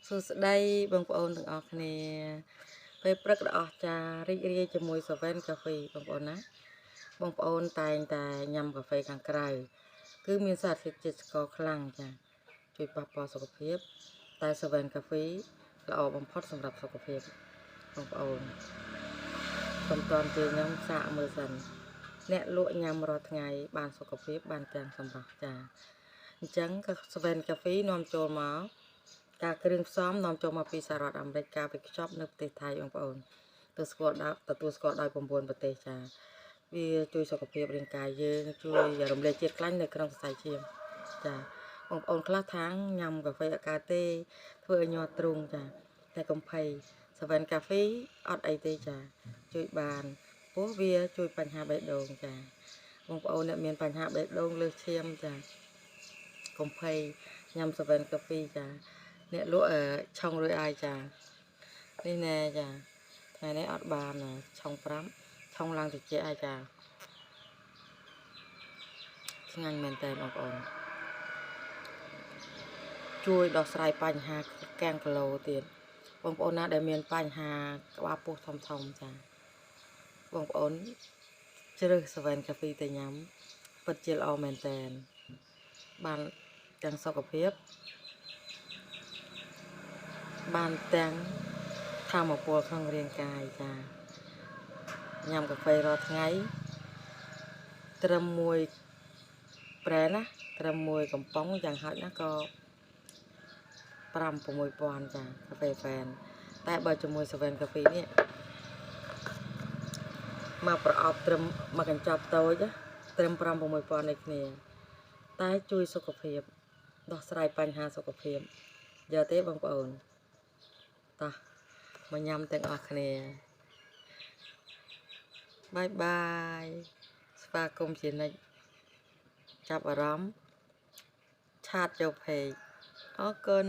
សួស្តីបងប្អូនទាំងអស់គ្នាពេលព្រឹកដ៏អស្ចារ្យរីករាយជាមួយ7 Cafe បងប្អូនណាបងប្អូនតែងតែញ៉ាំកាហ្វេខាងក្រៅគឺមានសារធាតុជាតិស្ករខ្លាំងចាជួយប៉ះពាល់សុខភាពតែ7 Cafe ល្អបំផុតសម្រាប់សុខភាពបងប្អូនកុំតន់ជឿខ្ញុំសាកមើលសិនអ្នកលក់ញ៉ាំរាល់ថ្ងៃបានសុខភាពបានទាំងសម្រស់ចាអញ្ចឹងក៏7 Cafe នាំចូលមកការគ្រឿងផ្សំនាំចូលមកពីសហរដ្ឋអាមេរិកការវេចខ្ចប់នៅប្រទេសថៃបងប្អូនទទួលស្គាល់ដោយ9ប្រទេសចាវាជួយសុខភាពរាងកាយយើងជួយរំលាយជាតិខ្លាញ់នៅក្នុងសរសៃឈាមចាបងប្អូនខ្លះថាងញ៉ាំកាហ្វេអត់កើតទេធ្វើឲ្យញាត់ទ្រូងចាតែកុំភ័យ7 Cafe អត់អីទេចាជួយបានព្រោះវាជួយបញ្ហាបេះដូងចាបងប្អូនអ្នកមានបញ្ហាបេះដូងលើសឈាមចាកុំភ័យញ៉ាំ7 Cafe ចាអ្នកលក់ឆុងរួចហើយចានេះណែចាថ្ងៃនេះអត់បានឆុង5ឆុងឡើងតិចហើយចាឆ្ងាញ់មែនតើបងប្អូនជួយដោះស្រាយបញ្ហាកាំងគីឡូទៀតបងប្អូនណាដែលមានបញ្ហាក្បាលពោះធំចាបងប្អូនជ្រើស7 Cafe ទៅញ៉ាំពិតជាល្អមែនតើបានទាំងសុខភាពបានទាំងធម៌ពលក្នុងរាងកាយចាញ៉ាំកាហ្វេរាល់ថ្ងៃត្រឹមមួយប្រែណាត្រឹមមួយកំប៉ុងយ៉ាងហោចណាក៏5-6 ពាន់ចាកាហ្វេហ្វេនតែបើជាមួយ7 Cafe នេះមកប្រអប់ត្រឹមមកកញ្ចប់តូចត្រឹម5-6 ពាន់នេះគ្នាតែជួយសុខភាពដោះស្រាយបញ្ហាសុខភាពយកទេបងប្អូនតោះមកញ៉ាំទាំងអស់គ្នាបាយបាយស្វាគមន៍ជានិច្ចចាប់អារម្មណ៍ឆាតចូលពេកអរគុណ